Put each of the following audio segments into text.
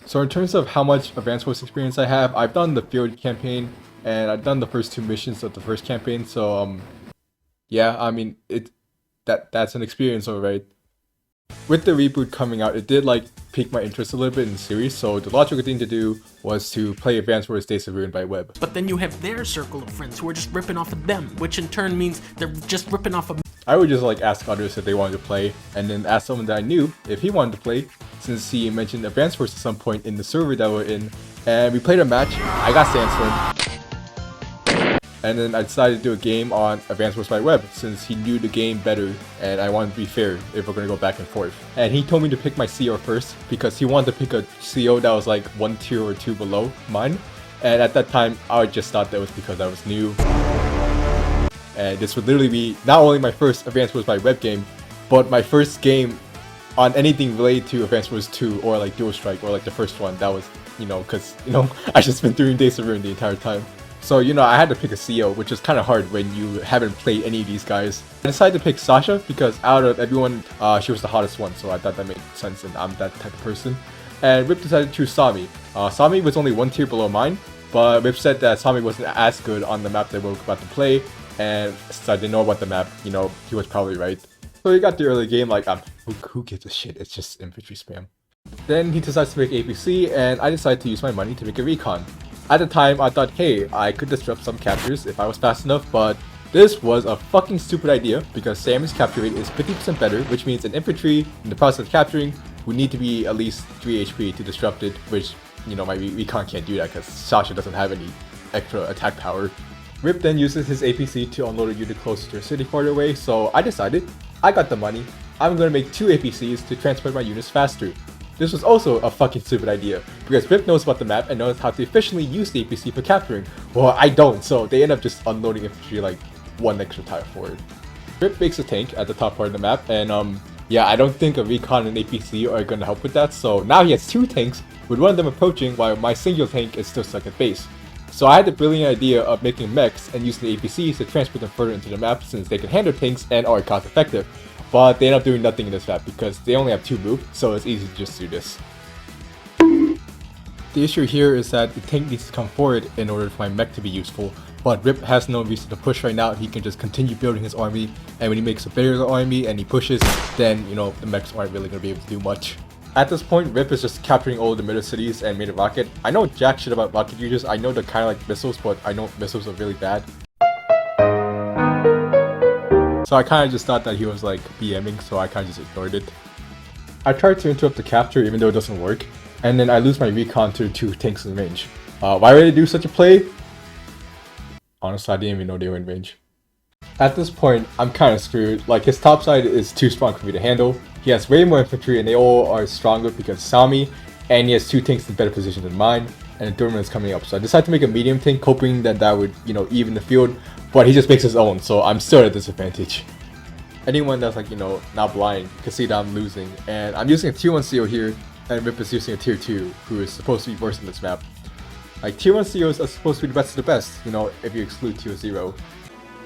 So in terms of how much Advanced Wars experience I have, I've done the field campaign and I've done the first two missions of the first campaign. So yeah, I mean that's an experience, alright. With the reboot coming out, it did like pique my interest a little bit in the series. So the logical thing to do was to play Advanced Wars Days of Ruin by Web. But then you have their circle of friends who are just ripping off of them, which in turn means they're just ripping off of. I would just like ask others if they wanted to play, and then ask someone that I knew if he wanted to play, since he mentioned Advanced Wars at some point in the server that we're in, and we played a match. I got Sandstorm, and then I decided to do a game on Advanced Wars by Web, since he knew the game better, and I wanted to be fair if we're gonna go back and forth. And he told me to pick my CO first, because he wanted to pick a CO that was like 1 tier or 2 below mine, and at that time I just thought that was because I was new. And this would literally be not only my first Advanced Wars by Web game, but my first game on anything related to Advanced Wars 2 or like Dual Strike or like the first one. That was, because, I just been doing Days of Ruin the entire time. So, I had to pick a CO, which is kind of hard when you haven't played any of these guys. I decided to pick Sasha because out of everyone, she was the hottest one, so I thought that made sense and I'm that type of person. And Rip decided to choose Sami. Sami was only 1 tier below mine, but Rip said that Sami wasn't as good on the map that we're about to play. And since I didn't know about the map, he was probably right. So he got the early game like, who gives a shit, it's just infantry spam. Then he decides to make APC, and I decided to use my money to make a recon. At the time, I thought, hey, I could disrupt some captures if I was fast enough, but this was a fucking stupid idea because Sammy's capture rate is 50% better, which means an infantry, in the process of capturing, would need to be at least 3 HP to disrupt it, which, my recon can't do that because Sasha doesn't have any extra attack power. Rip then uses his APC to unload a unit closer to a city farther away, so I decided, I got the money, I'm gonna make 2 APCs to transport my units faster. This was also a fucking stupid idea, because Rip knows about the map and knows how to efficiently use the APC for capturing. Well, I don't, so they end up just unloading infantry like 1 extra tile forward. Rip makes a tank at the top part of the map, and yeah, I don't think a recon and APC are gonna help with that, so now he has 2 tanks, with one of them approaching while my single tank is still stuck at base. So I had the brilliant idea of making mechs and using the APCs to transport them further into the map since they can handle tanks and are cost effective. But they end up doing nothing in this map because they only have 2 move, so it's easy to just do this. The issue here is that the tank needs to come forward in order for my mech to be useful, but Rip has no reason to push right now. He can just continue building his army, and when he makes a bigger army and he pushes, then the mechs aren't really going to be able to do much. At this point, Rip is just capturing all of the middle cities and made a rocket. I know jack shit about rocket users. I know they're kind of like missiles, but I know missiles are really bad. So I kind of just thought that he was like BMing, so I kind of just ignored it. I tried to interrupt the capture even though it doesn't work, and then I lose my recon to 2 tanks in range. Why would I do such a play? Honestly, I didn't even know they were in range. At this point, I'm kind of screwed. Like, his top side is too strong for me to handle. He has way more infantry and they all are stronger because Sami, and he has 2 tanks in better position than mine, and the tournament is coming up. So I decided to make a medium tank, hoping that that would, even the field, but he just makes his own, so I'm still at a disadvantage. Anyone that's like, not blind can see that I'm losing, and I'm using a tier 1 CO here, and Rip is using a tier 2, who is supposed to be worse in this map. Like, tier 1 COs are supposed to be the best of the best, if you exclude tier 0.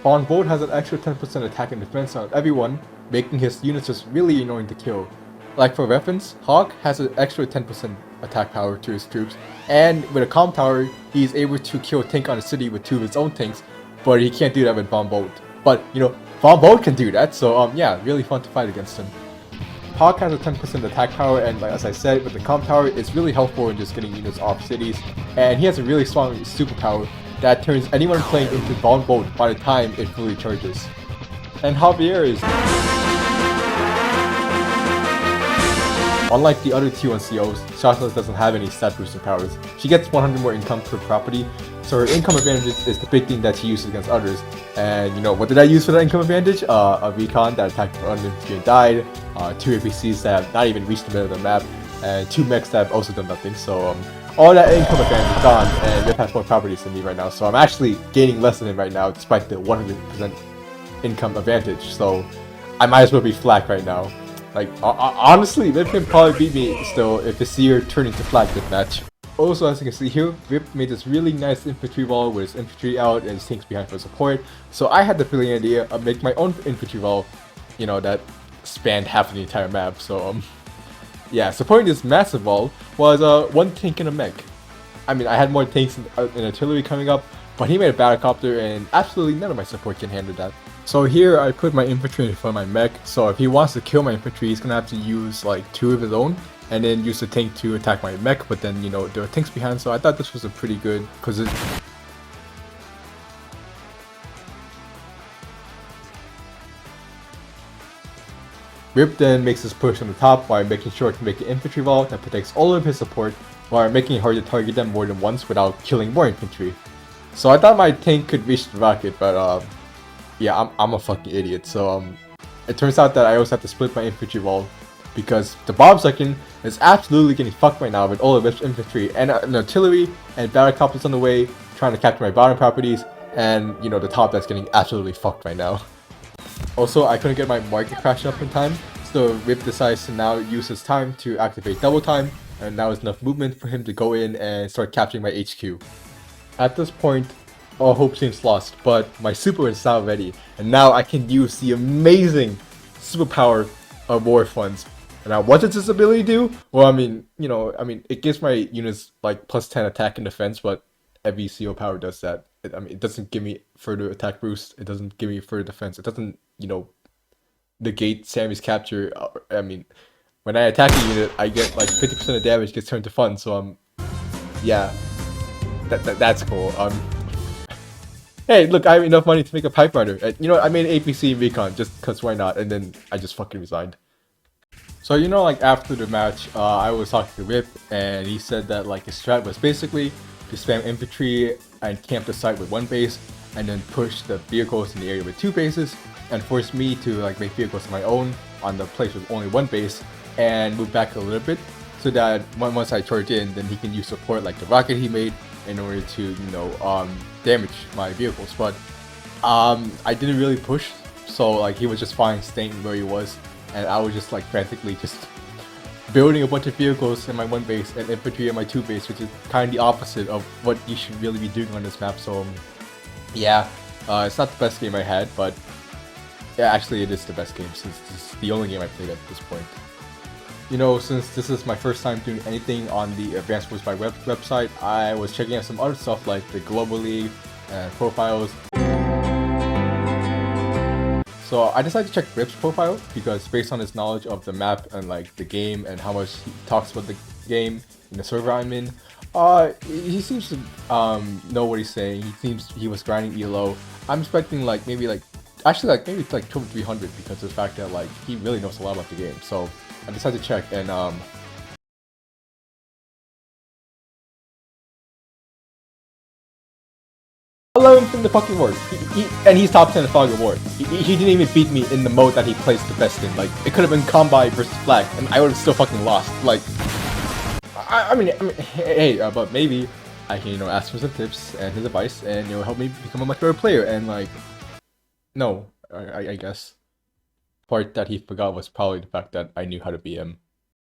Von Bolt has an extra 10% attack and defense on everyone, making his units just really annoying to kill. Like for reference, Hawk has an extra 10% attack power to his troops, and with a calm tower, he's able to kill a tank on a city with 2 of his own tanks, but he can't do that with Von Bolt. But, Von Bolt can do that, so yeah, really fun to fight against him. Hawk has a 10% attack power, and like, as I said, with the calm tower, it's really helpful in just getting units off cities, and he has a really strong superpower that turns anyone playing into Von Bolt by the time it fully charges. And Javier is... Unlike the other T1 COs, Sasha doesn't have any stat boosting powers. She gets 100 more income per property, so her income advantage is the big thing that she uses against others. And what did I use for that income advantage? A recon that attacked for infantry and died, 2 APCs that have not even reached the middle of the map, and 2 mechs that have also done nothing. So all that income advantage is gone, and Rip has more properties than me right now. So I'm actually gaining less than him right now, despite the 100% income advantage. So I might as well be flak right now. Like, honestly, Rip can probably beat me still if the Seer turned into flag this match. Also, as you can see here, Rip made this really nice infantry wall with his infantry out and his tanks behind for support. So I had the brilliant idea of making my own infantry wall, that spanned half of the entire map. So yeah, supporting this massive wall was one tank and a mech. I mean, I had more tanks and artillery coming up, but he made a battlecopter, and absolutely none of my support can handle that. So here I put my infantry in front of my mech, so if he wants to kill my infantry, he's gonna have to use like 2 of his own, and then use the tank to attack my mech, but then, you know, there are tanks behind, so I thought this was a pretty good, because it... Rip then makes his push on the top while making sure to make an infantry wall that protects all of his support, while making it hard to target them more than once without killing more infantry. So I thought my tank could reach the rocket, but yeah, I'm a fucking idiot. So it turns out that I also have to split my infantry wall, because the bomb section is absolutely getting fucked right now with all of Rip's infantry and artillery and battlecopters on the way, trying to capture my bottom properties, and you know, the top that's getting absolutely fucked right now. Also, I couldn't get my market crash up in time, so Rip decides to now use his time to activate double time, and now is enough movement for him to go in and start capturing my HQ. At this point, all hope seems lost, but my super is now ready, and now I can use the amazing superpower of War Funds. And now, what does this ability do? Well, I mean, you know, it gives my units like plus 10 attack and defense, but every CO power does that. It doesn't give me further attack boost. It doesn't give me further defense. It doesn't, you know, negate Sammy's capture. I mean, when I attack a unit, I get like 50% of damage gets turned to fun. So yeah, that's cool. Hey, look, I have enough money to make a pipe runner. You know, I made an APC in Recon just cause why not? And then I just fucking resigned. So, you know, like after the match, I was talking to Rip, and he said that like his strat was basically to spam infantry and camp the site with 1 base, and then push the vehicles in the area with 2 bases, and force me to like make vehicles of my own on the place with only 1 base, and move back a little bit, so that once I charge in, then he can use support like the rocket he made in order to, you know, damage my vehicles. But I didn't really push, so like he was just fine staying where he was, and I was just like frantically just building a bunch of vehicles in my 1 base and infantry in my 2 base, which is kind of the opposite of what you should really be doing on this map. So yeah, it's not the best game I had, but yeah, actually it is the best game since this is the only game I played at this point. You know, since this is my first time doing anything on the Advanced Wars by Web website, I was checking out some other stuff like the Global League and profiles. So I decided to check Rip's profile because based on his knowledge of the map and like the game and how much he talks about the game in the server I'm in, he seems to know what he's saying. He seems he was grinding ELO. I'm expecting like maybe like maybe it's like 2,300 because of the fact that like he really knows a lot about the game. So I decided to check, and $11th in the fucking war. And he's top 10 in Fog of War. He didn't even beat me in the mode that he plays the best in. Like, it could have been Combi versus Flag, and I would have still fucking lost. Like, I mean, hey, but maybe I can, you know, ask for some tips and his advice, and, you know, help me become a much better player. And like, no, I guess part that he forgot was probably the fact that I knew how to be him.